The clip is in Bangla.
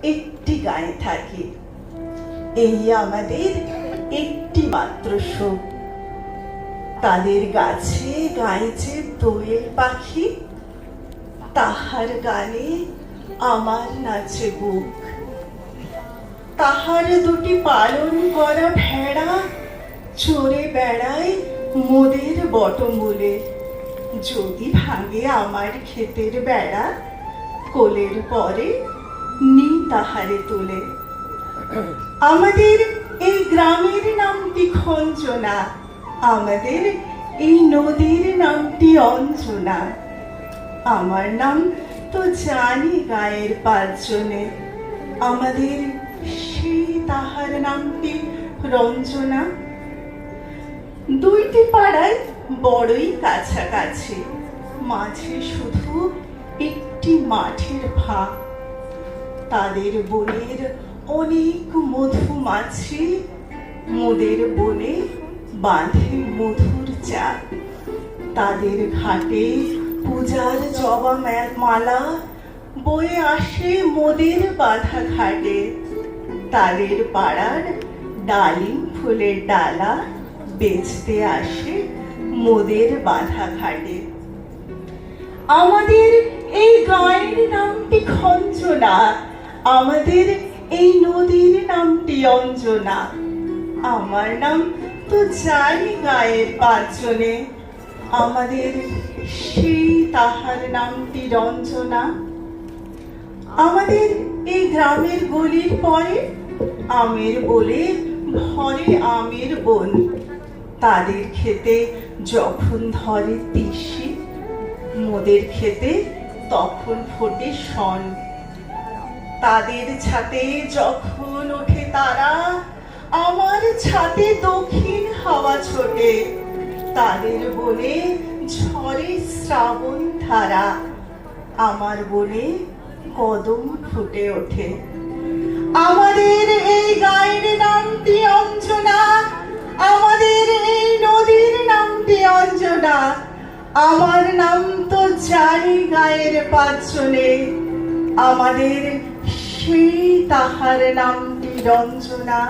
একটি গায়ে থাকি। এই আমাদের একটি মাত্র সুখ। তাদের গাছে গাইছে দোয়েল পাখি, তাহার গানে আমার নাচে বুক। তাহার দুটি পালন করা ভেড়া চড়ে বেড়ায় মোদের বটমূলে। যদি ভাঙে আমার ক্ষেতের বেড়া, কোলের পরে নি তাহারে তুলে। আমাদের এই গ্রামের নামটি খঞ্জনা, আমাদের এই নদীর নামটি অঞ্জনা। আমার নাম তো জানি গায়ের পাঁচজনে, আমাদের সেই তাহার নামটি রঞ্জনা। দুইটি পাড়ায় বড়ই কাছাকাছি, মাঝে শুধু একটি মাঠের ফাঁক। তাদের বনের অনেক মধুমাছি, মোদের বনে বাঁধে মধুর চাক। তাদের ঘাটে পূজার জবা মালা বয়ে আসে মোদের বাঁধা ঘাটে। তাদের পাড়ার ডালিম ফুলের ডালা বেচতে আসে মোদের বাঁধা ঘাটে। আমাদের এই গায়ের নামটি খঞ্জনা, আমাদের এই নদীর নামটি অঞ্জনা। আমার নাম তো জানি গায়ের পাঁচজনে, আমাদের সেই তাহার নামটি রঞ্জনা। আমাদের এই গ্রামের গলির পরে আমের বলে ভরে আমের বন। তাদের খেতে যখন ধরে তিসি, মোদের খেতে তখন ফোটে শন। তাদের ছাতে যখন ওঠে তারা, আমার ছাতে দক্ষিণ হাওয়া ছোটে। তাদের বনে ঝরে শ্রাবণ ধারা, আমার বনে কদম ফুটে ওঠে। আমাদের এই গায়ের নামটি অঞ্জনা, আমাদের এই নদীর নামটি অঞ্জনা। আমার নাম তো জানি গায়ের পাঁচজনে, আমাদের সেই তাহার নামটি রঞ্জনা।